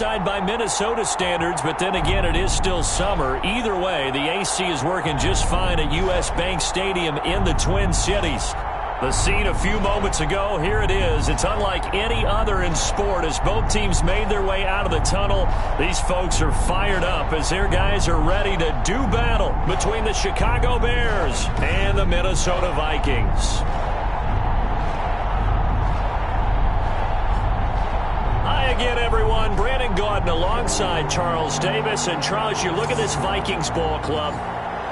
By Minnesota standards, but then again, it is still summer. Either way, the AC is working just fine at U.S. Bank Stadium in the Twin Cities. The scene a few moments ago, here it is. It's unlike any other in sport as both teams made their way out of the tunnel. These folks are fired up as their guys are ready to do battle between the Chicago Bears and the Minnesota Vikings. Again, everyone, Brandon Gaudin alongside Charles Davis. And Charles, you look at this Vikings ball club.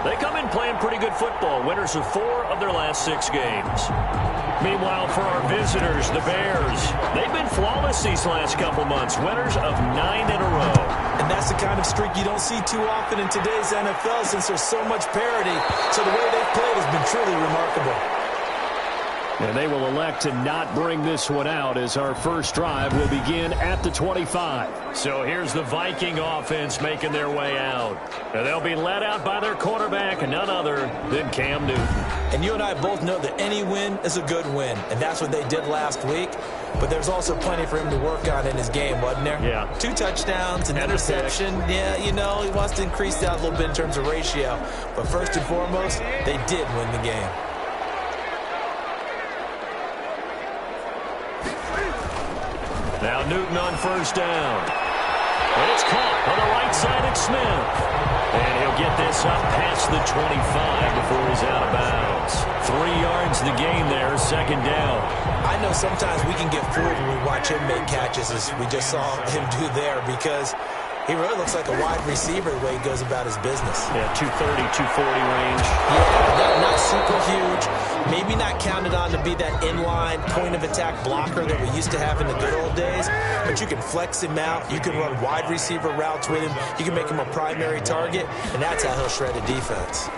They come in playing pretty good football. Winners of 4 of their last 6 games. Meanwhile, for our visitors, the Bears, they've been flawless these last couple months. Winners of 9 in a row. And that's the kind of streak you don't see too often in today's NFL since there's so much parity. So the way they've played has been truly remarkable. And they will elect to not bring this one out as our first drive will begin at the 25. So here's the Viking offense making their way out. And they'll be led out by their quarterback, none other than Cam Newton. And you and I both know that any win is a good win. And that's what they did last week. But there's also plenty for him to work on in his game, wasn't there? Yeah. 2 touchdowns, an interception. Yeah, you know, he wants to increase that a little bit in terms of ratio. But first and foremost, they did win the game. Now Newton on first down. And it's caught on the right side at Smith. And he'll get this up past the 25 before he's out of bounds. 3 yards the gain there, second down. I know sometimes we can get fooled when we watch him make catches as we just saw him do there because he really looks like a wide receiver the way he goes about his business. Yeah, 230, 240 range. Yeah, not super huge. Maybe not counted on to be that inline point-of-attack blocker that we used to have in the good old days. But you can flex him out. You can run wide receiver routes with him. You can make him a primary target. And that's how he'll shred a defense.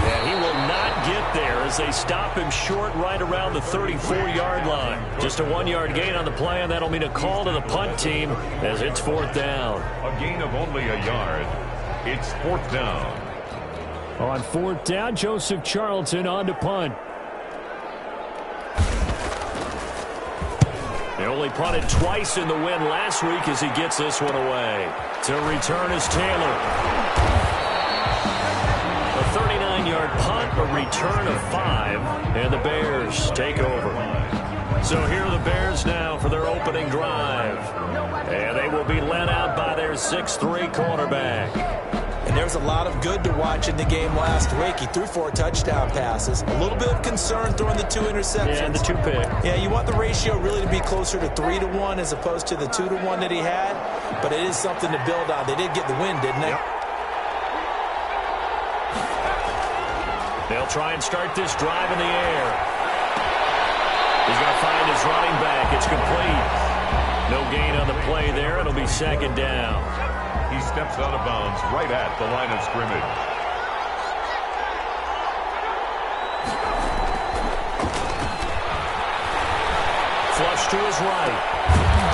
And he will not get there as they stop him short right around the 34-yard line. Just a 1-yard gain on the play, and that'll mean a call to the punt team as it's 4th down. A gain of only a yard. It's 4th down. On 4th down, Joseph Charlton on to punt. They only punted twice in the win last week as he gets this one away. To return is Taylor. A 39-yard punt, a return of 5, and the Bears take over. So here are the Bears now for their opening drive. And they will be led out by their 6'3" quarterback. And there's a lot of good to watch in the game last week. He threw 4 touchdown passes. A little bit of concern throwing the 2 interceptions. Yeah, and the 2 picks. Yeah, you want the ratio really to be closer to 3-1 as opposed to the 2-1 that he had. But it is something to build on. They did get the win, didn't they? Yep. They'll try and start this drive in the air. He's going to find his running back. It's complete. No gain on the play there. It'll be 2nd down. He steps out of bounds right at the line of scrimmage. Flush to his right.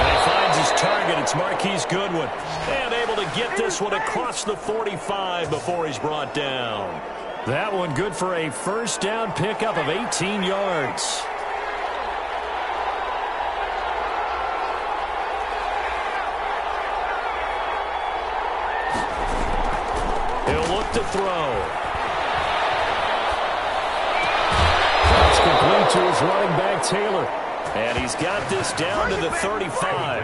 And he finds his target. It's Marquise Goodwin. And able to get this one across the 45 before he's brought down. That one good for a first down pickup of 18 yards. He'll look to throw. That's complete to his running back, Taylor. And he's got this down to the 35.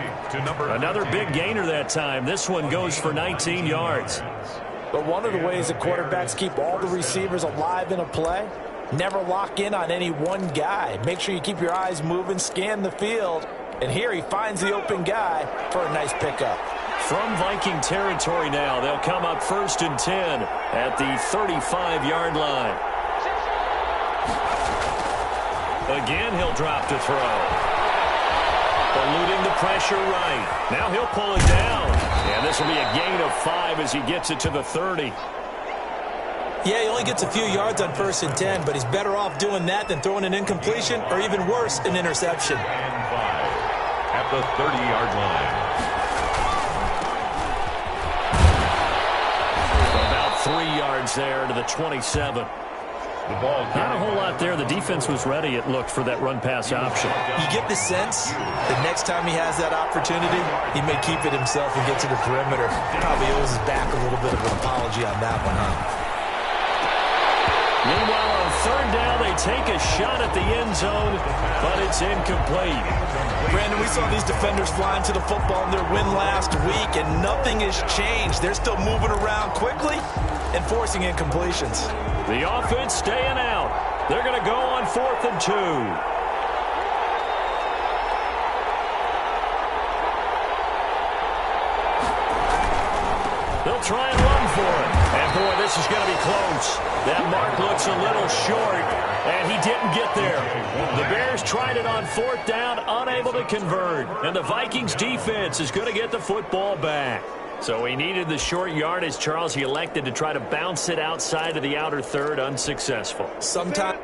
Another big gainer that time. This one goes for 19 yards. But one of the ways that quarterbacks keep all the receivers alive in a play, never lock in on any one guy. Make sure you keep your eyes moving, scan the field. And here he finds the open guy for a nice pickup. From Viking territory now, they'll come up 1st and 10 at the 35-yard line. Again, he'll drop to throw. Eluding the pressure right. Now he'll pull it down. And this will be a gain of 5 as he gets it to the 30. Yeah, he only gets a few yards on 1st and 10, but he's better off doing that than throwing an incompletion or even worse, an interception. And 5 at the 30-yard line. About 3 yards there to the 27. The ball. Not a whole lot there. The defense was ready, it looked, for that run-pass option. You get the sense that next time he has that opportunity, he may keep it himself and get to the perimeter. Probably owes his back a little bit of an apology on that one, huh? Meanwhile, on third down, they take a shot at the end zone, but it's incomplete. Brandon, we saw these defenders flying to the football in their win last week, and nothing has changed. They're still moving around quickly and forcing incompletions. The offense staying out. They're going to go on 4th and 2. They'll try and run for it. And, boy, this is going to be close. That mark looks a little short, and he didn't get there. The Bears tried it on 4th down, unable to convert. And the Vikings defense is going to get the football back. So he needed the short yardage, Charles. He elected to try to bounce it outside of the outer third, unsuccessful. Sometimes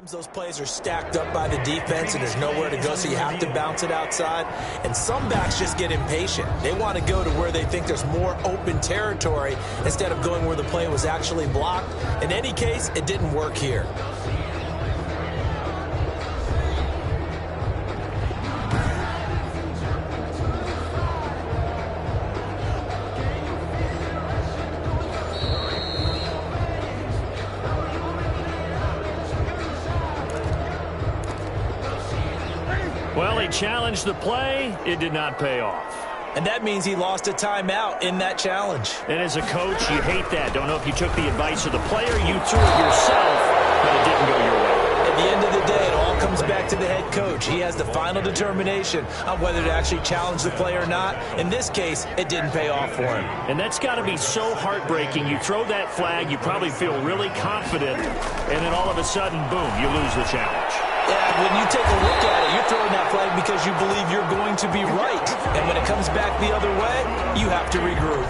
those plays are stacked up by the defense and there's nowhere to go, so you have to bounce it outside. And some backs just get impatient. They want to go to where they think there's more open territory instead of going where the play was actually blocked. In any case, it didn't work here. Well, he challenged the play. It did not pay off. And that means he lost a timeout in that challenge. And as a coach, you hate that. Don't know if you took the advice of the player, you threw it yourself, but it didn't go your way. At the end of the day, it all comes back to the head coach. He has the final determination on whether to actually challenge the play or not. In this case, it didn't pay off for him. And that's got to be so heartbreaking. You throw that flag, you probably feel really confident, and then all of a sudden, boom, you lose the challenge. Yeah, when you take a look at it, you're throwing that flag because you believe you're going to be right. And when it comes back the other way, you have to regroup.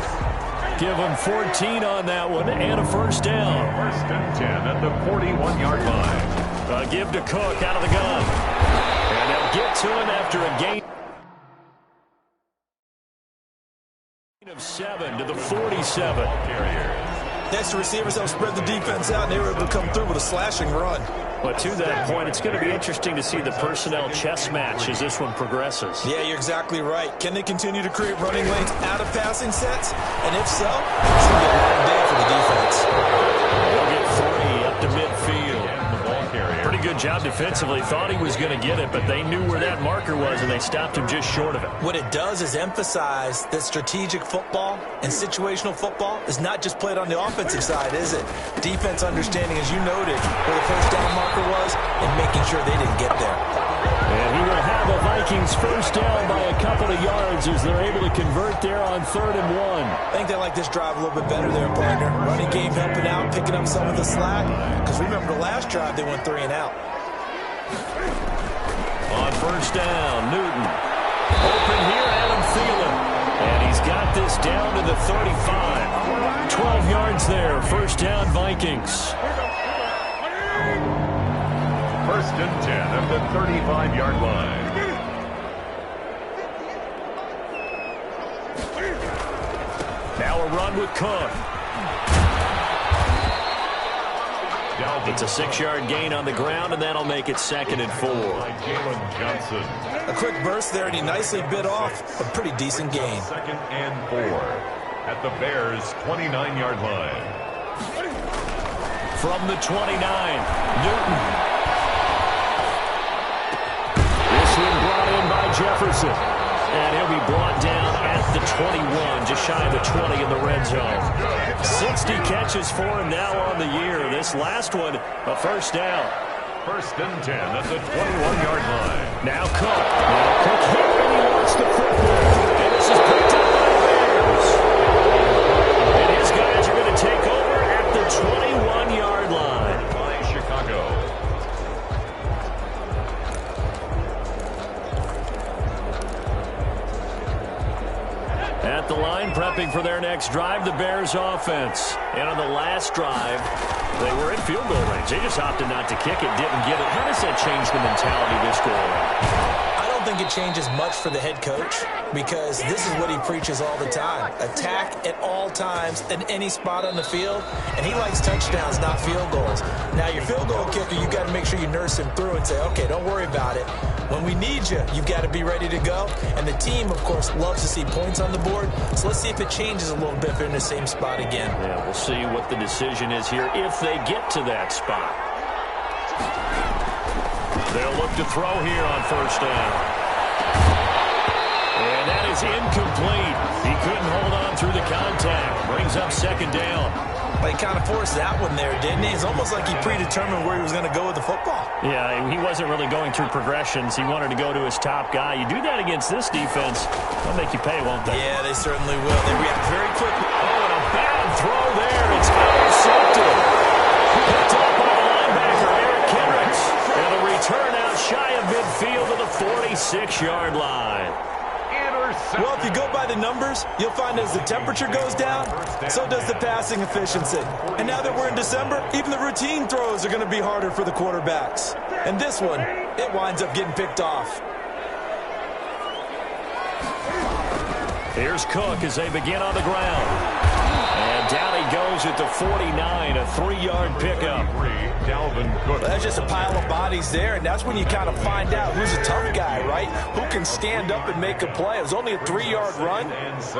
Give them 14 on that one and a first down. 1st and 10 at the 41-yard line. Give to Cook out of the gun. And they'll get to him after a gain of 7 to the 47. Next, the receivers help spread the defense out, and they were able to come through with a slashing run. But to that point, it's going to be interesting to see the personnel chess match as this one progresses. Yeah, you're exactly right. Can they continue to create running lanes out of passing sets? And if so, it's going to be a long day for the defense. They'll get 3 up to midfield. Pretty good job defensively. Thought he was going to get it, but they knew where that marker was, and they stopped him just short of it. What it does is emphasize that strategic football and situational football is not just played on the offensive side, is it? Defense understanding, as you noted, where the first down marker was and making sure they didn't get there. And he will have a Vikings first down by a couple of yards as they're able to convert there on 3rd and 1. I think they like this drive a little bit better there, partner. Running game helping out, picking up some of the slack. Because remember, the last drive, they went 3 and out. On first down, Newton. Open here, Adam Thielen. And he's got this down to the 35. 12 yards there, first down Vikings. 1st and 10 at the 35-yard line. Now a run with Cook. It's a 6-yard gain on the ground, and that'll make it 2nd and 4. Jalen Johnson. A quick burst there, and he nicely bit off a pretty decent gain. 2nd and 4 at the Bears' 29-yard line. From the 29, Newton. This one brought in by Jefferson. And he'll be brought down at the 21, just shy of the 20 in the red zone. 60 catches for him now on the year. This last one, a first down. 1st and 10 at the 21-yard line. Now Cook. Now Cook here, and he wants the football. And this is picked up by the Bears. And his guys are going to take over at the 21-yard line. By Chicago. At the line, prepping for their next drive, the Bears offense. And on the last drive, they were in field goal range. They just opted not to kick it, didn't get it. How does that change the mentality this go around? I don't think think it changes much for the head coach because this is what he preaches all the time. Attack at all times in any spot on the field, and he likes touchdowns, not field goals. Now, your field goal kicker, you got to make sure you nurse him through and say, okay, don't worry about it. When we need you, you've got to be ready to go. And the team, of course, loves to see points on the board. So let's see if it changes a little bit if they're in the same spot again. Yeah, we'll see what the decision is here if they get to that spot. They'll look to throw here on first down. And that is incomplete. He couldn't hold on through the contact. Brings up second down. But he kind of forced that one there, didn't he? It's almost like he predetermined where he was going to go with the football. Yeah, he wasn't really going through progressions. He wanted to go to his top guy. You do that against this defense, they'll make you pay, won't they? Yeah, they certainly will. They react very quickly. Oh, and a bad throw there. It's intercepted. Picked up by the linebacker, Eric Kendricks. And a return out shy of midfield to the 46-yard line. Well, if you go by the numbers, you'll find as the temperature goes down, so does the passing efficiency. And now that we're in December, even the routine throws are going to be harder for the quarterbacks. And this one, it winds up getting picked off. Here's Cook as they begin on the ground. And down he goes at the 49, a 3-yard pickup. Well, that's just a pile of bodies there, and that's when you kind of find out who's a tough guy, right? Who can stand up and make a play. It was only a 3-yard run,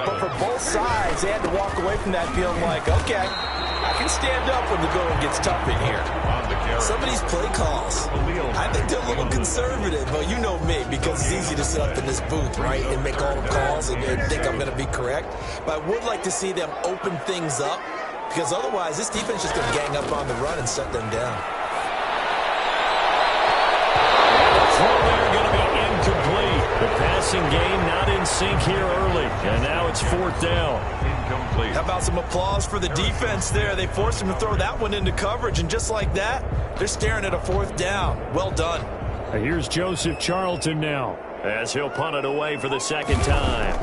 but for both sides, they had to walk away from that feeling like, okay, I can stand up when the going gets tough in here. Some of these play calls, I think they're a little conservative, but you know me, because it's easy to sit up in this booth, right, and make all the calls and think I'm going to be correct. But I would like to see them open things up, because otherwise this defense is just going to gang up on the run and shut them down. Throw there going to be incomplete. The passing game not in sync here early, and now it's fourth down. Incomplete. How about some applause for the defense there? They forced him to throw that one into coverage, and just like that, they're staring at a fourth down. Well done. Here's Joseph Charlton now, as he'll punt it away for the second time.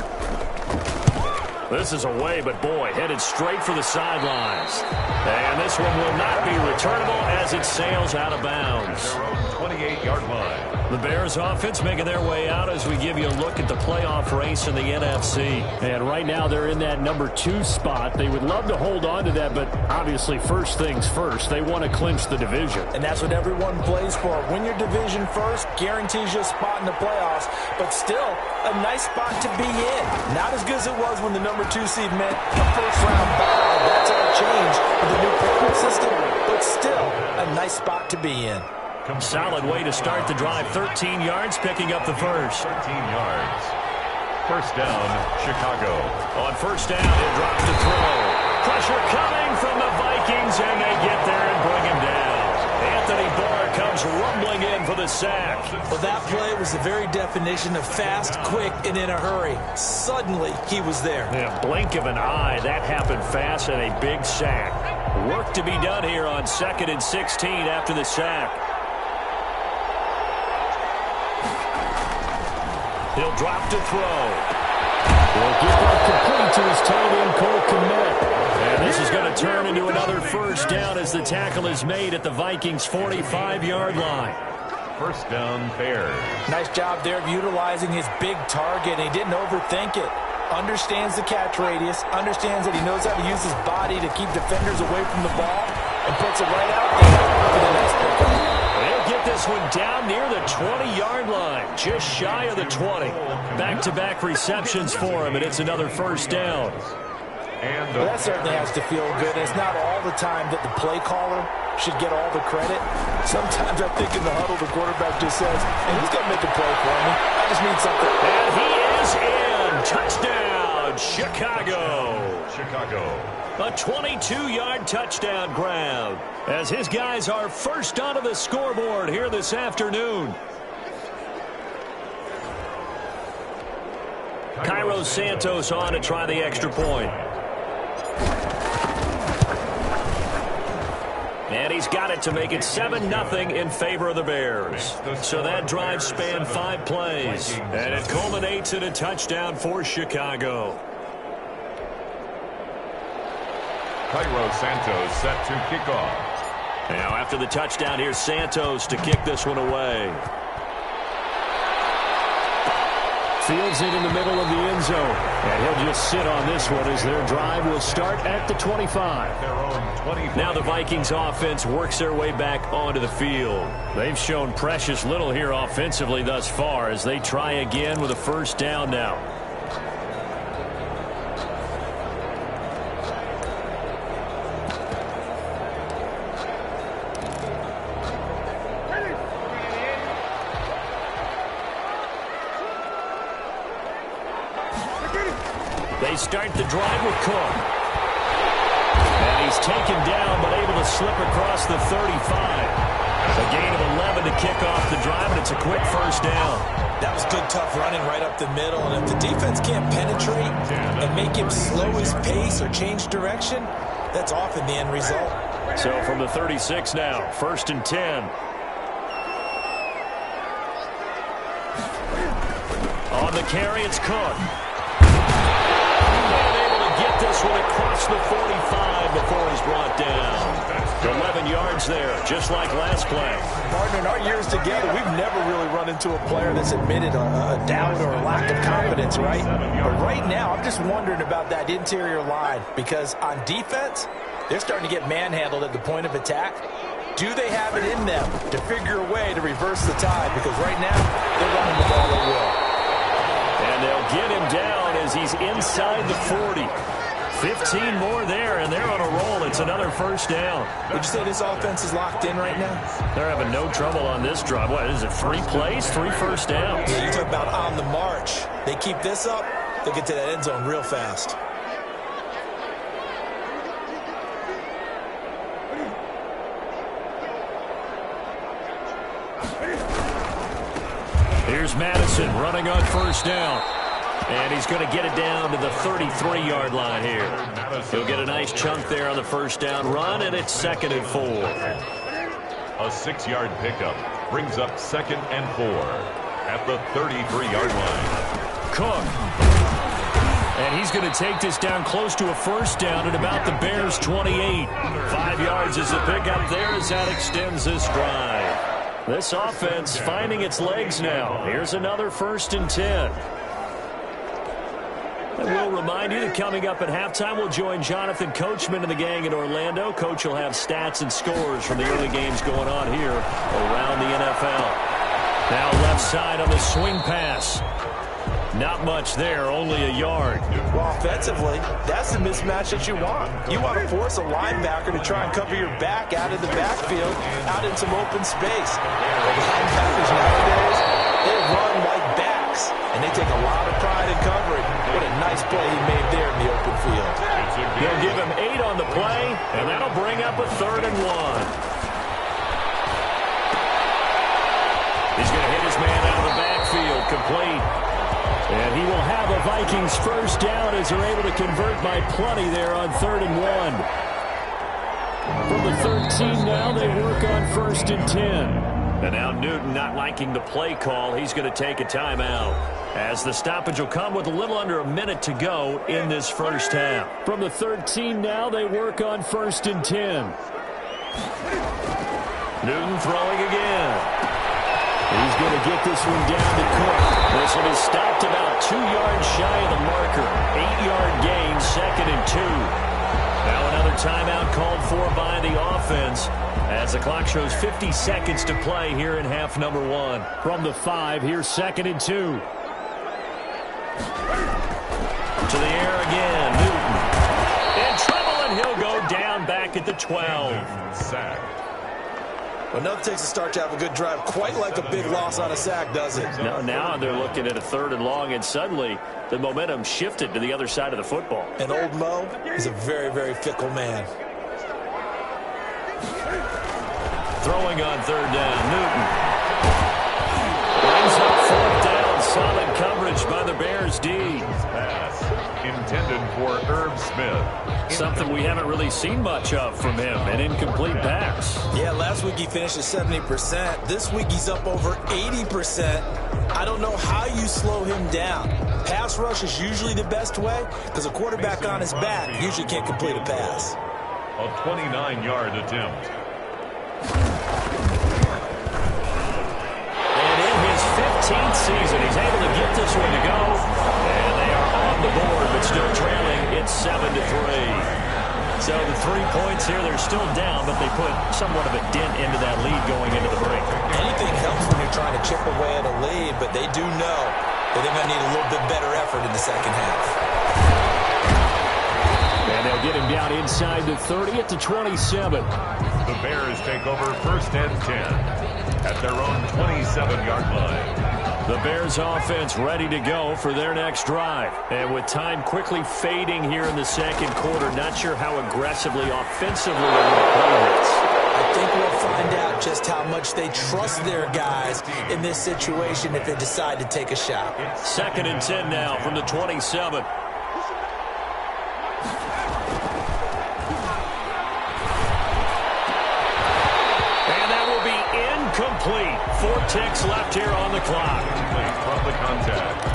This is away, but boy, headed straight for the sidelines. And this one will not be returnable as it sails out of bounds. 28-yard line. The Bears offense making their way out as we give you a look at the playoff race in the NFC. And right now they're in that number 2 spot. They would love to hold on to that, but obviously first things first. They want to clinch the division. And that's what everyone plays for. Win your division first, guarantees you a spot in the playoffs, but still a nice spot to be in. Not as good as it was when the number 2 seed meant a first-round bye. That's all changed with the new playoff system, but still a nice spot to be in. Solid way to start the drive. 13 yards, picking up the first. 13 yards. First down, Chicago. On first down, he'll drop the throw. Pressure coming from the Vikings, and they get there and bring him down. Anthony Barr comes rumbling in for the sack. Well, that play was the very definition of fast, quick, and in a hurry. Suddenly, he was there. Yeah, blink of an eye, that happened fast, and a big sack. Work to be done here on 2nd and 16 after the sack. He'll drop to throw. He'll get that complete to his tight end, Cole Kmet. And this is going to turn into another first down as the tackle is made at the Vikings' 45-yard line. First down, Bears. Nice job there of utilizing his big target. He didn't overthink it. Understands the catch radius. Understands that he knows how to use his body to keep defenders away from the ball. And puts it right out there for the next pickup. They'll get this one down near the 20-yard line, just shy of the 20. Back-to-back receptions for him, and it's another first down. Well, that certainly has to feel good. It's not all the time that the play caller should get all the credit. Sometimes I think in the huddle, the quarterback just says, hey, who's going to make a play for me? I just need something. And he is in. Touchdown, Chicago. A 22-yard touchdown grab as his guys are first onto the scoreboard here this afternoon. Cairo Santos on to try the extra point. And he's got it to make it 7-0 in favor of the Bears. So that drive spanned 5 plays, and it culminates in a touchdown for Chicago. Cairo Santos set to kick off. Now after the touchdown, here's Santos to kick this one away. Fields it in the middle of the end zone. And he'll just sit on this one as their drive will start at the 25. Now the Vikings offense works their way back onto the field. They've shown precious little here offensively thus far as they try again with a first down now. They start the drive with Cook. And he's taken down, but able to slip across the 35. A gain of 11 to kick off the drive, and it's a quick first down. That was good, tough running right up the middle. And if the defense can't penetrate and make him slow his pace or change direction, that's often the end result. So from the 36 now, 1st and 10. On the carry, it's Cook. Get this one across the 45 before he's brought down. 11 yards there, just like last play. Partner, in our years together, we've never really run into a player that's admitted a doubt or a lack of confidence, right? But right now, I'm just wondering about that interior line because on defense, they're starting to get manhandled at the point of attack. Do they have it in them to figure a way to reverse the tide? Because right now, they're running the ball at will. And they'll get him down as he's inside the 40. 15 more there, and they're on a roll. It's another first down. Would you say this offense is locked in right now? They're having no trouble on this drive. What is it, 3 plays, 3 first downs? Yeah, you talk about on the march. They keep this up, they'll get to that end zone real fast. Here's Madison running on first down. And he's going to get it down to the 33-yard line here. He'll get a nice chunk there on the first down run, and it's 2nd and 4. A 6-yard pickup brings up 2nd and 4 at the 33-yard line. Cook. And he's going to take this down close to a first down at about the Bears' 28. 5 yards is the pickup there as that extends this drive. This offense finding its legs now. Here's another 1st and 10. And we'll remind you that coming up at halftime, we'll join Jonathan Coachman and the gang in Orlando. Coach will have stats and scores from the early games going on here around the NFL. Now left side on the swing pass. Not much there, only a yard. Well, offensively, that's the mismatch that you want. You want to force a linebacker to try and cover your back out of the backfield, out in some open space. Linebackers nowadays, they run like backs, and they take a lot of pride in covering. What a nice play he made there in the open field. They'll give him 8 on the play, and that'll bring up a 3rd and 1. He's going to hit his man out of the backfield, complete. And he will have a Vikings first down as they're able to convert by plenty there on 3rd and 1. From the 13 now, they work on 1st and 10. And now Newton not liking the play call. He's going to take a timeout. As the stoppage will come with a little under a minute to go in this first half. From the 13 now, they work on 1st and 10. Newton throwing again. He's going to get this one down to Cook. This one is stopped about 2 yards shy of the marker. 8-yard gain, 2nd and 2. Now another timeout called for by the offense as the clock shows 50 seconds to play here in half number 1. From the 5, here's 2nd and 2. To the air again, Newton. In trouble, and he'll go down back at the 12. Sack. Well, nothing takes a start to have a good drive quite like a big loss on a sack, does it? No, now they're looking at a 3rd and long, and suddenly the momentum shifted to the other side of the football. And old Mo is a very, very fickle man. Throwing on 3rd down, Newton. Brings up 4th down, solid coverage by the Bears D. Pass intended for Irv Smith. Something we haven't really seen much of from him, an incomplete pass. Yeah, last week he finished at 70%. This week he's up over 80%. I don't know how you slow him down. Pass rush is usually the best way because a quarterback on his back usually can't complete a pass. A 29-yard attempt. And in his 15th season, he's able to get this one to go. And they are on the board, but still trailing. It's 7-3. So the 3 points here, they're still down, but they put somewhat of a dent into that lead going into the break. Anything helps when you're trying to chip away at a lead, but they do know that they're going to need a little bit better effort in the second half. And they'll get him down inside the 30 at the 27. The Bears take over 1st and 10 at their own 27-yard line. The Bears offense ready to go for their next drive. And with time quickly fading here in the second quarter, not sure how aggressively, offensively they're going to play this. I think we'll find out just how much they trust their guys in this situation if they decide to take a shot. 2nd and 10 now from the 27. Complete. 4 ticks left here on the clock. From the contact.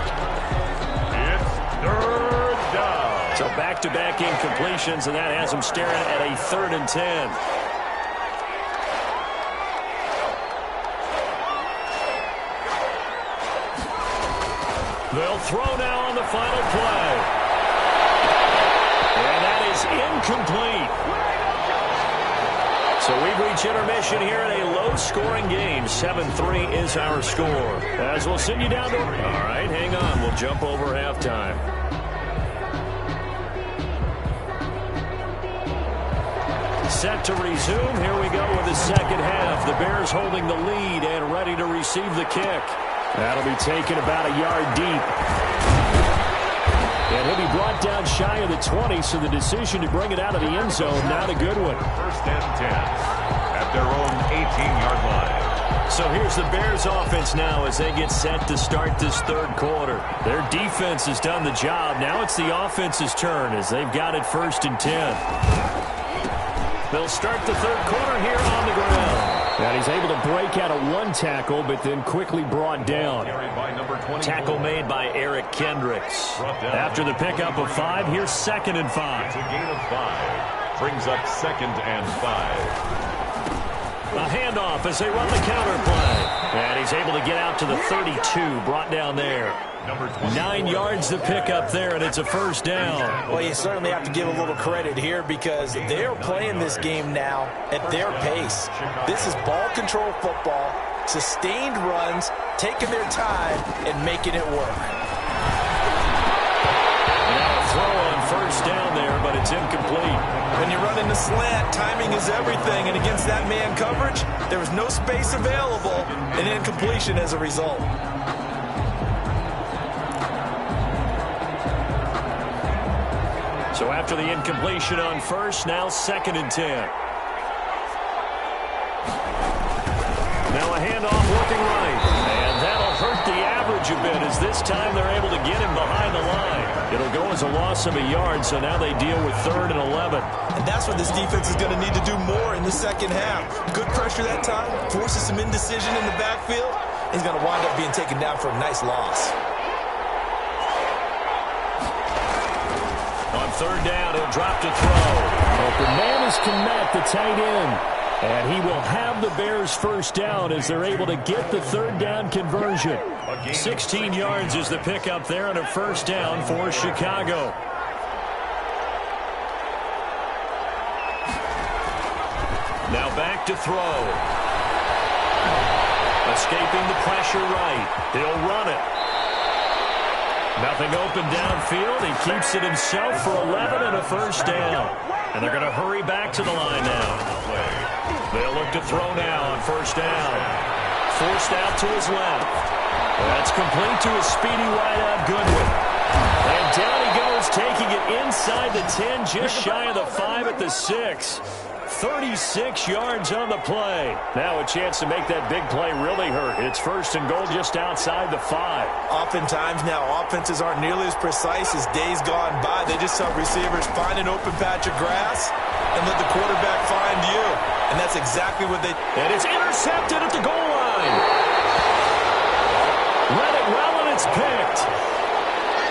It's 3rd down. So back-to-back incompletions, and that has them staring at a 3rd and 10. They'll throw now on the final play. And that is incomplete. So we've reached intermission here in a low-scoring game. 7-3 is our score. As we'll send you down to... All right, hang on. We'll jump over halftime. Set to resume. Here we go with the second half. The Bears holding the lead and ready to receive the kick. That'll be taken about a yard deep. And he'll be brought down shy of the 20, so the decision to bring it out of the end zone, not a good one. 1st and 10 at their own 18-yard line. So here's the Bears offense now as they get set to start this third quarter. Their defense has done the job. Now it's the offense's turn as they've got it 1st and 10. They'll start the third quarter here on the ground. And he's able to break out of 1 tackle, but then quickly brought down. Tackle made by Eric Kendricks. After the pickup of 5, here's 2nd and 5. It's a gain of 5. Brings up 2nd and 5. A handoff as they run the counter play. And he's able to get out to the 32, brought down there. 9 yards to pick up there, and it's a 1st down. Well, you certainly have to give a little credit here because they're playing this game now at their pace. This is ball control football, sustained runs, taking their time, and making it work. Now a throw on 1st down there, but it's incomplete. When you're running the slant, timing is everything, and against that man coverage, there was no space available, and incompletion as a result. So after the incompletion on 1st, now 2nd and 10. Now a handoff working right. And that'll hurt the average a bit as this time they're able to get him behind the line. It'll go as a loss of a yard, so now they deal with 3rd and 11. And that's what this defense is going to need to do more in the second half. Good pressure that time, forces some indecision in the backfield. He's going to wind up being taken down for a nice loss. On 3rd down, he'll drop to throw. Open man is Kmet, the tight end. And he will have the Bears 1st down as they're able to get the 3rd down conversion. 16 yards is the pickup there and a 1st down for Chicago. Now back to throw. Escaping the pressure right. He'll run it. Nothing open downfield. He keeps it himself for 11 and a 1st down. And they're going to hurry back to the line now. They'll look to throw now on 1st down. Forced out to his left. That's complete to his speedy wideout Goodwin. And down he goes, taking it inside the 10, just shy of the 5 at the 6. 36 yards on the play. Now a chance to make that big play really hurt. It's 1st and goal just outside the 5. Oftentimes now offenses aren't nearly as precise as days gone by. They just help receivers find an open patch of grass and let the quarterback find you. And that's exactly what they... And it's intercepted at the goal line. Read it well, and it's picked.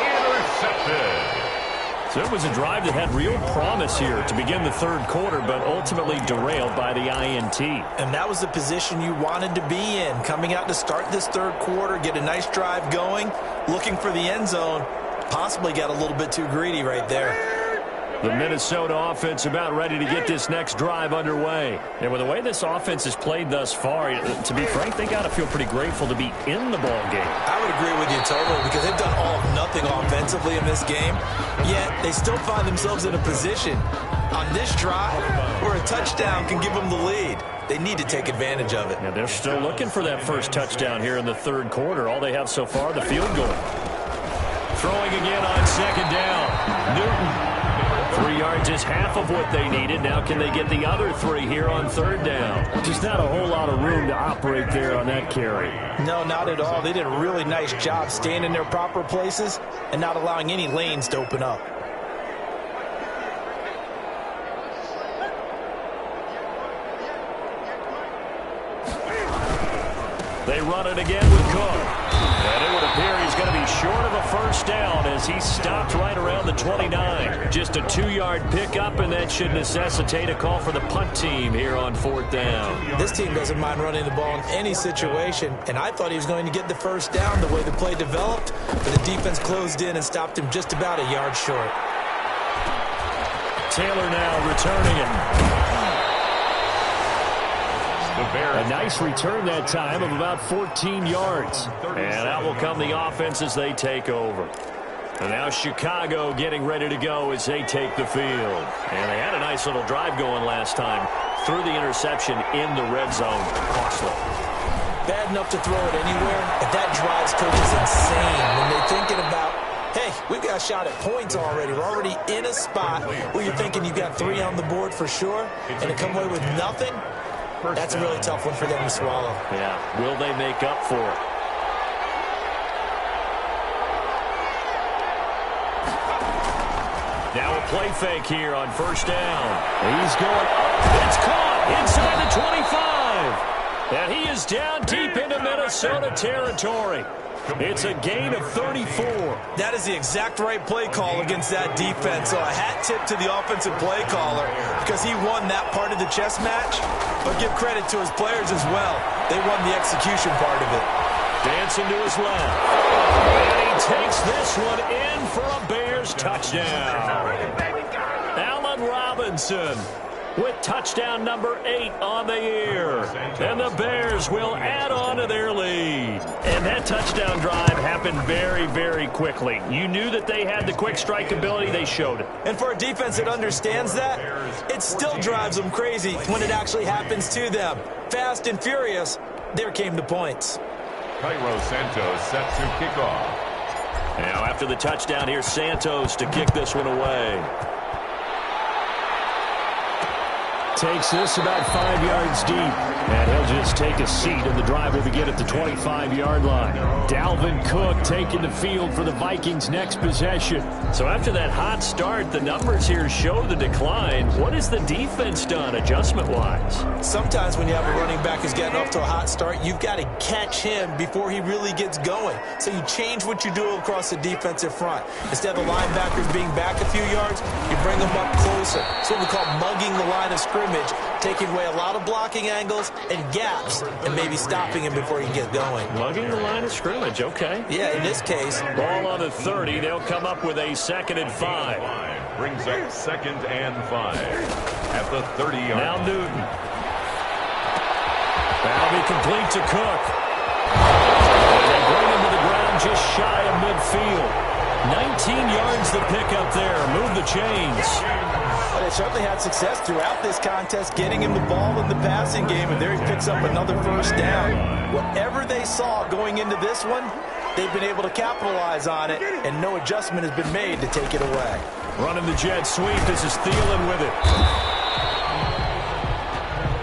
Intercepted. So it was a drive that had real promise here to begin the third quarter, but ultimately derailed by the INT. And that was the position you wanted to be in, coming out to start this third quarter, get a nice drive going, looking for the end zone. Possibly got a little bit too greedy right there. The Minnesota offense about ready to get this next drive underway. And with the way this offense has played thus far, to be frank, they got to feel pretty grateful to be in the ball game. I would agree with you totally, because they've done all of nothing offensively in this game, yet they still find themselves in a position on this drive where a touchdown can give them the lead. They need to take advantage of it. Yeah, they're still looking for that first touchdown here in the third quarter. All they have so far, the field goal. Throwing again on second down. Newton. 3 yards is half of what they needed. Now can they get the other 3 here on third down? Just not a whole lot of room to operate there on that carry. No, not at all. They did a really nice job staying in their proper places and not allowing any lanes to open up. They run it again with Cook. And it would appear he's going to be short of a first down as he stopped right around the 29. Just a 2-yard pickup, and that should necessitate a call for the punt team here on fourth down. This team doesn't mind running the ball in any situation, and I thought he was going to get the first down the way the play developed, but the defense closed in and stopped him just about a yard short. Taylor now returning it. A nice return that time of about 14 yards. And out will come the offense as they take over. And now Chicago getting ready to go as they take the field. And they had a nice little drive going last time. Threw the interception in the red zone. Costly. Bad enough to throw it anywhere, but that drives coaches insane when they're thinking about, hey, we've got a shot at points already. We're already in a spot where you're thinking you've got 3 on the board for sure, and to come away with nothing, that's a really tough one for them to swallow. Yeah. Will they make up for it? Now a play fake here on first down. He's going up. It's caught inside the 25. And he is down deep into Minnesota territory. It's a gain of 34. That is the exact right play call against that defense. So a hat tip to the offensive play caller because he won that part of the chess match. But give credit to his players as well. They won the execution part of it. Dancing to his left. And he takes this one in for a Bears touchdown. Allen Robinson with touchdown number 8 on the year. And the Bears will add on to their lead. And that touchdown drive happened very, very quickly. You knew that they had the quick strike ability. They showed it. And for a defense that understands that, it still drives them crazy when it actually happens to them. Fast and furious, there came the points. Cairo Santos set to kick off. Now after the touchdown, here's Santos to kick this one away. Takes this about 5 yards deep, and he'll just take a seat, and the drive will begin at the 25-yard line. Dalvin Cook taking the field for the Vikings' next possession. So after that hot start, the numbers here show the decline. What has the defense done adjustment-wise? Sometimes when you have a running back who's getting off to a hot start, you've got to catch him before he really gets going. So you change what you do across the defensive front. Instead of the linebackers being back a few yards, you bring them up closer. It's what we call mugging the line of scrimmage, taking away a lot of blocking angles and gaps and maybe stopping him before he gets going. Mugging the line of scrimmage, okay. Yeah, in this case. Ball on the 30. They'll come up with a 2nd and 5. Brings up 2nd and 5 at the 30-yard. Now Newton. That'll be complete to Cook. And they bring him to the ground just shy of midfield. 19 yards the pickup there. Move the chains. Well, they certainly had success throughout this contest, getting him the ball in the passing game, and there he picks up another first down. Whatever they saw going into this one, they've been able to capitalize on it, and no adjustment has been made to take it away. Running the jet sweep. This is Thielen with it.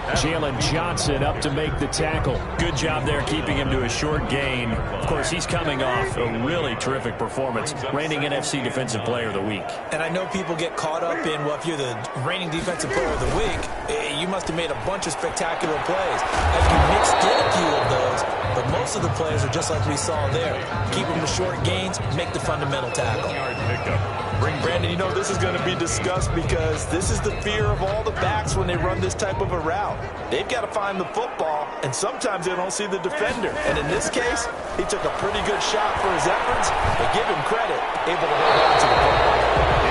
Jalen Johnson up to make the tackle. Good job there keeping him to a short gain. Of course, he's coming off a really terrific performance, reigning NFC Defensive Player of the Week. And I know people get caught up in, well, if you're the reigning Defensive Player of the Week, you must have made a bunch of spectacular plays. As you mixed in a few of those, but most of the plays are just like we saw there. Keep them to short gains, make the fundamental tackle. Pickup. Brandon, you know this is going to be discussed because this is the fear of all the backs when they run this type of a route. They've got to find the football, and sometimes they don't see the defender. And in this case, he took a pretty good shot for his efforts, but give him credit, able to hold on to the football.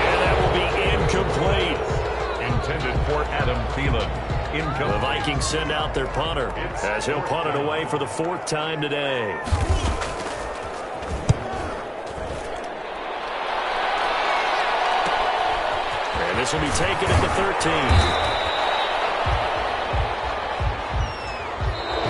And that will be incomplete. Intended for Adam Thielen. Incomplete. The Vikings send out their punter as he'll punt it away for the 4th time today. And this will be taken at the 13.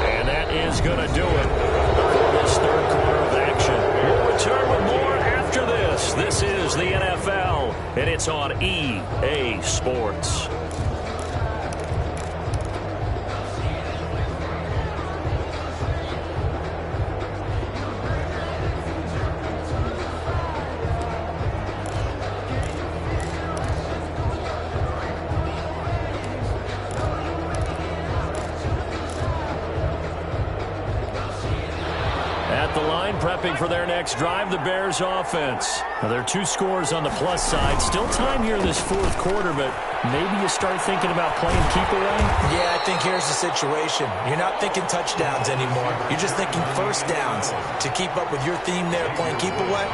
And that is going to do it for this 3rd quarter of action. We'll return with more after this. This is the NFL, and it's on EA Sports. Prepping for their next drive, the Bears offense. Now, there are 2 scores on the plus side. Still time here in this 4th quarter, but maybe you start thinking about playing keep away? Yeah, I think here's the situation. You're not thinking touchdowns anymore. You're just thinking first downs. To keep up with your theme there, playing keep away,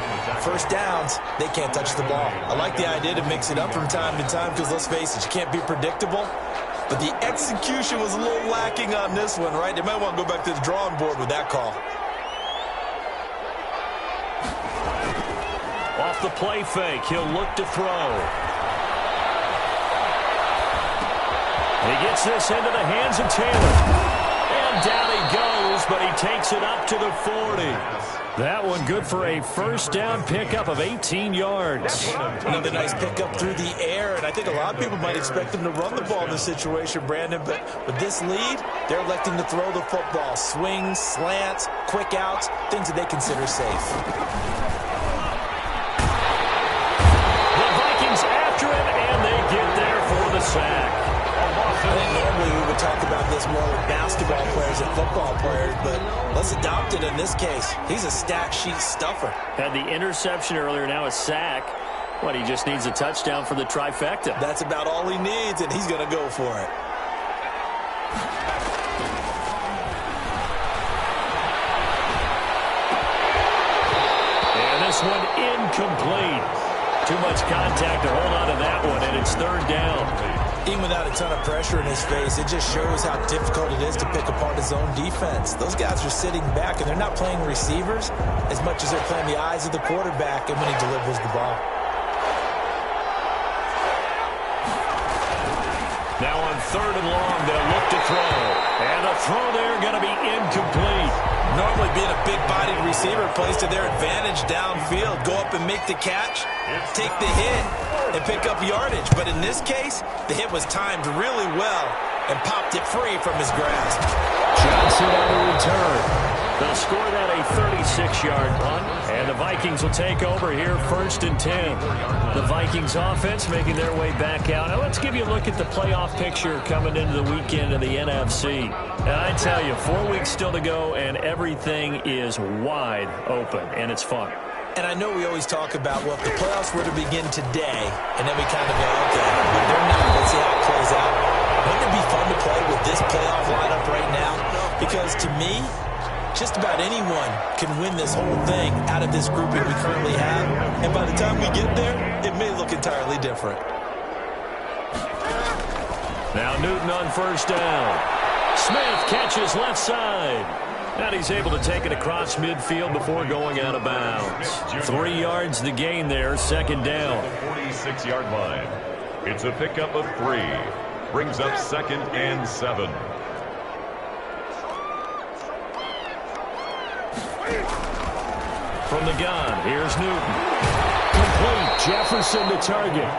first downs, they can't touch the ball. I like the idea to mix it up from time to time because, let's face it, you can't be predictable. But the execution was a little lacking on this one, right? They might want to go back to the drawing board with that call. Off the play fake, he'll look to throw. He gets this into the hands of Taylor. And down he goes, but he takes it up to the 40. That one good for a first down pickup of 18 yards. Another nice pickup through the air, and I think a lot of people might expect them to run the ball in this situation, Brandon, but with this lead, they're electing to throw the football. Swings, slants, quick outs, things that they consider safe. After him, and they get there for the sack. I think normally we would talk about this more with basketball players and football players, but let's adopt it in this case. He's a stat sheet stuffer. Had the interception earlier, now a sack. What, he just needs a touchdown for the trifecta. That's about all he needs, and he's going to go for it. And this one incomplete. Too much contact to hold on to that one, and it's 3rd down. Even without a ton of pressure in his face, it just shows how difficult it is to pick apart his own defense. Those guys are sitting back, and they're not playing receivers as much as they're playing the eyes of the quarterback and when he delivers the ball. Now on 3rd and long, they'll look to throw. And a throw there going to be incomplete. Normally being a big-bodied receiver plays to their advantage downfield. Go up and make the catch, take the hit, and pick up yardage. But in this case, the hit was timed really well and popped it free from his grasp. Johnson on the return. They'll score that a 36-yard punt, and the Vikings will take over here 1st and 10. The Vikings offense making their way back out. Now let's give you a look at the playoff picture coming into the weekend of the NFC. And I tell you, 4 weeks still to go, and everything is wide open, and it's fun. And I know we always talk about, well, if the playoffs were to begin today, and then we kind of go, okay, they're not. Let's see how it plays out. Wouldn't it be fun to play with this playoff lineup right now? Because to me, just about anyone can win this whole thing out of this grouping we currently have. And by the time we get there, it may look entirely different. Now Newton on 1st down. Smith catches left side. And he's able to take it across midfield before going out of bounds. 3 yards the gain there, 2nd down. 46-yard line. It's a pickup of 3. Brings up 2nd and 7. From the gun, here's Newton. Complete. Jefferson to target.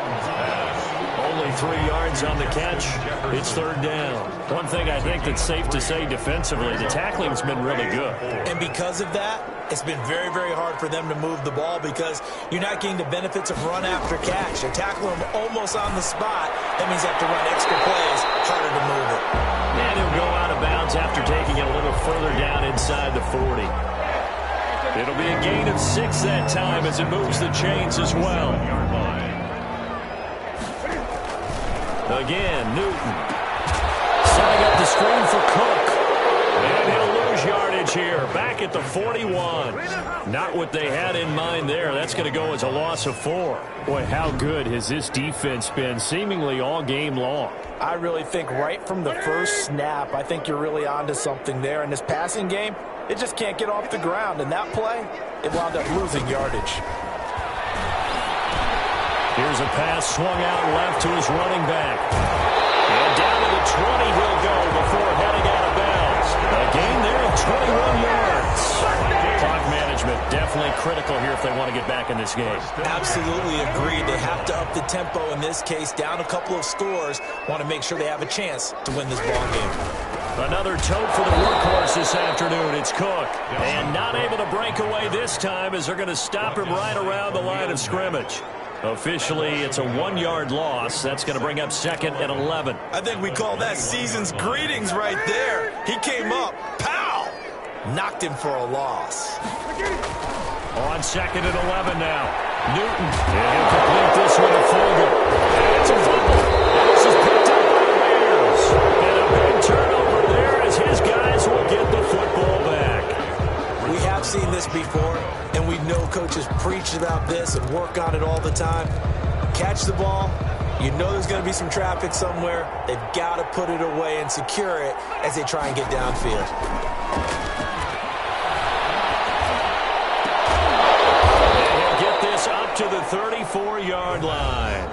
Only 3 yards on the catch. It's 3rd down. One thing I think that's safe to say defensively, the tackling's been really good. And because of that, it's been very, very hard for them to move the ball because you're not getting the benefits of run after catch. You're tackling them almost on the spot. That means you have to run extra plays, harder to move it. And he'll go out of bounds after taking it a little further down inside the 40. It'll be a gain of 6 that time as it moves the chains as well. Again, Newton. Setting up the screen for Cook. And he'll lose yardage here. Back at the 41. Not what they had in mind there. That's going to go as a loss of 4. Boy, how good has this defense been seemingly all game long? I really think right from the first snap, I think you're really onto something there. In this passing game, it just can't get off the ground. And that play, it wound up losing yardage. Here's a pass swung out left to his running back. And down to the 20 he'll go before heading out of bounds. A gain there of 21 yards. Clock management definitely critical here if they want to get back in this game. Absolutely agreed. They have to up the tempo in this case. Down a couple of scores. Want to make sure they have a chance to win this ball game. Another tote for the workhorse this afternoon. It's Cook. And not able to break away this time as they're going to stop him right around the line of scrimmage. Officially, it's a 1-yard loss. That's going to bring up 2nd and 11. I think we call that season's greetings right there. He came up, pow! Knocked him for a loss. On 2nd and 11 now. Newton. And he'll complete this with a field. And it's a fumble. And this is picked up by the Bears. And a big turnover there as his guys will get the football back. We have seen this before, and we know coaches preach about this and work on it all the time. Catch the ball. You know there's going to be some traffic somewhere. They've got to put it away and secure it as they try and get downfield. Up to the 34-yard line.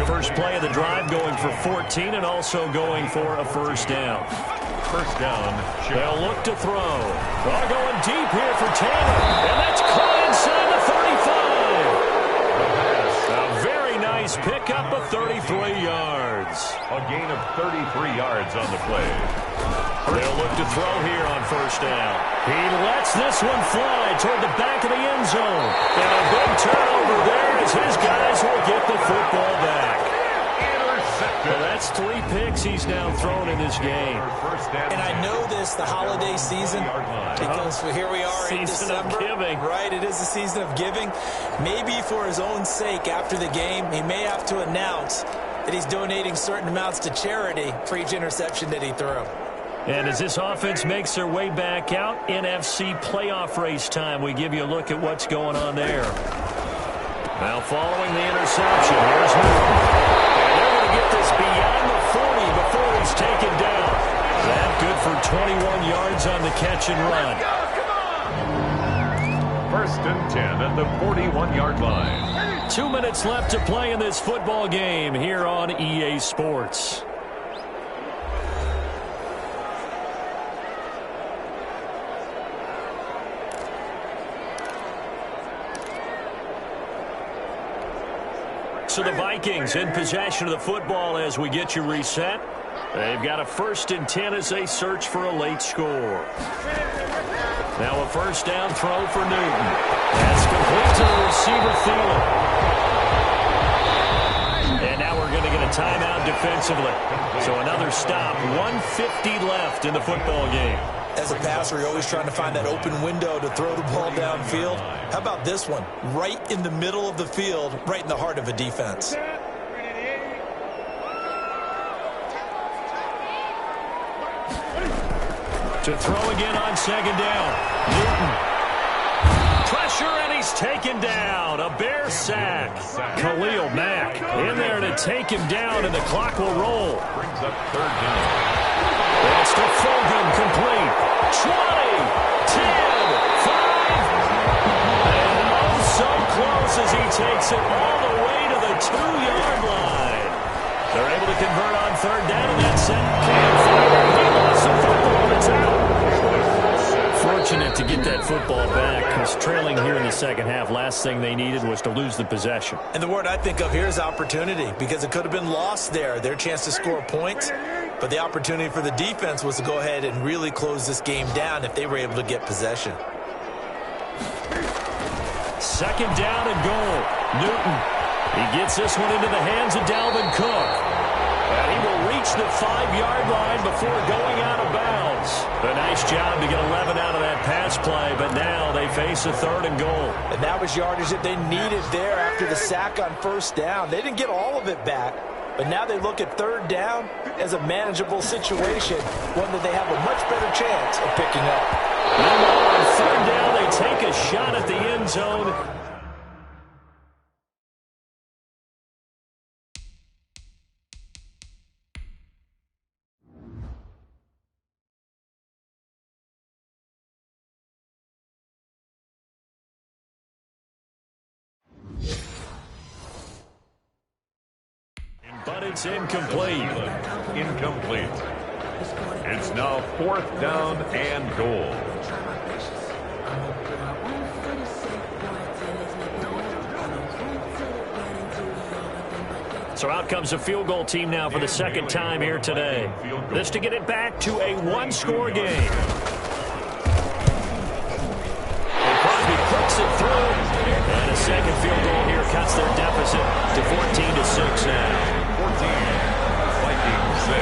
First play of the drive going for 14 and also going for a first down. First down. They'll look to throw. They're going deep here for Taylor. And that's caught inside the 35. A very nice pickup of 33 yards. A gain of 33 yards on the play. They'll look to throw here on first down. He lets this one fly toward the back of the end zone. And a big turnover there as his guys will get the football back. Well, that's 3 picks he's now thrown in this game. And I know this, the holiday season, because here we are in December. Season of giving. Right, it is the season of giving. Maybe for his own sake after the game, he may have to announce that he's donating certain amounts to charity for each interception that he threw. And as this offense makes their way back out, NFC playoff race time, we give you a look at what's going on there. Now following the interception, here's Newton. And they're going to get this beyond the 40 before he's taken down. That good for 21 yards on the catch and run. First and 10 at the 41-yard line. 2 minutes left to play in this football game here on EA Sports. So the Vikings in possession of the football as we get you reset. They've got a 1st and 10 as they search for a late score. Now a first down throw for Newton. That's complete to the receiver Thielen. And now we're going to get a timeout defensively. So another stop. 1:50 left in the football game. As a passer, you're always trying to find that open window to throw the ball downfield. How about this one? Right in the middle of the field, right in the heart of a defense. To throw again on 2nd down. Newton. Pressure, and he's taken down. A Bear sack. Khalil Mack in there to take him down, and the clock will roll. Brings up 3rd down. That's to Fulgham, complete. 20, 10, 5. And oh, so close as he takes it all the way to the 2-yard line. They're able to convert on 3rd down, and that's it. Can't fire. He lost the football. It's out. Fortunate to get that football back, because trailing here in the second half, last thing they needed was to lose the possession. And the word I think of here is opportunity, because it could have been lost there. Their chance to score points. But the opportunity for the defense was to go ahead and really close this game down if they were able to get possession. 2nd down and goal. Newton. He gets this one into the hands of Dalvin Cook. And he will reach reach the 5-yard line before going out of bounds. A nice job to get 11 out of that pass play, but now they face a 3rd and goal. And that was yardage that they needed there after the sack on 1st down. They didn't get all of it back, but now they look at 3rd down as a manageable situation, one that they have a much better chance of picking up. Meanwhile, on 3rd down, they take a shot at the end zone. But it's incomplete. Incomplete. It's now 4th down and goal. So out comes a field goal team now for the 2nd time here today. This to get it back to a 1-score game. And Crosby clicks it through. And a 2nd field goal here cuts their deficit to 14-6 now. 14, Vikings 6.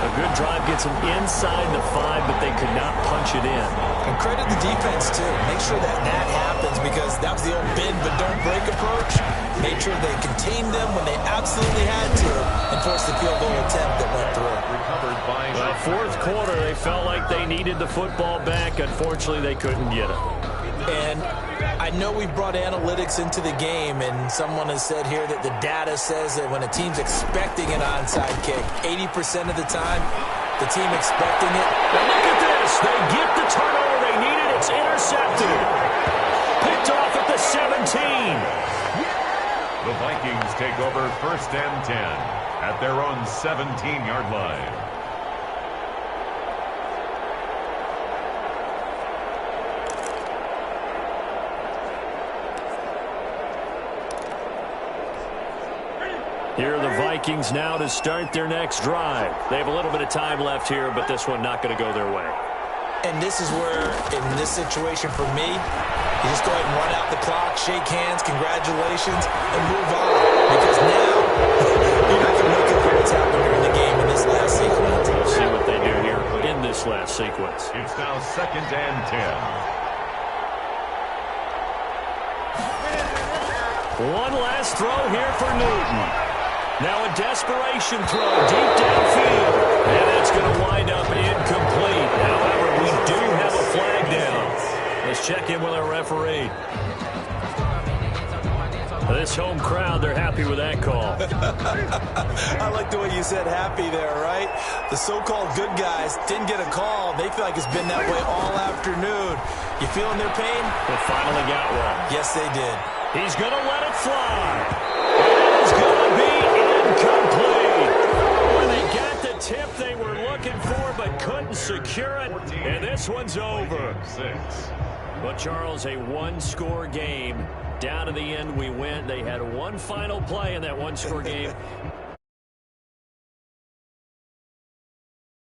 A good drive gets them inside the 5, but they could not punch it in. And credit the defense, too. Make sure that happens, because that was the old bend but don't break approach. Made sure they contained them when they absolutely had to and forced the field goal attempt that went through. Recovered by... Well, 4th quarter, they felt like they needed the football back. Unfortunately, they couldn't get it. And I know we brought analytics into the game, and someone has said here that the data says that when a team's expecting an onside kick, 80% of the time, the team expecting it. Now look at this. They get the turnover they needed. It's intercepted. Picked off at the 17. The Vikings take over 1st and 10 at their own 17-yard line. Here are the Vikings now to start their next drive. They have a little bit of time left here, but this one not going to go their way. And this is where, in this situation for me, you just go ahead and run out the clock, shake hands, congratulations, and move on. Because now, you're not going to look at what's happened during the game in this last sequence. We'll see what they do here in this last sequence. It's now 2nd and 10. One last throw here for Newton. Now a desperation throw deep downfield. And that's going to wind up incomplete. However, we do have a flag down. Let's check in with our referee. This home crowd, they're happy with that call. I like the way you said happy there, right? The so-called good guys didn't get a call. They feel like it's been that way all afternoon. You feeling their pain? They finally got one. Yes, they did. He's going to let it fly. It is going to be incomplete. When they got the tip they were looking for but couldn't secure it, and this one's over. But, Charles, a 1-score game. Down to the end we went. They had one final play in that 1-score game.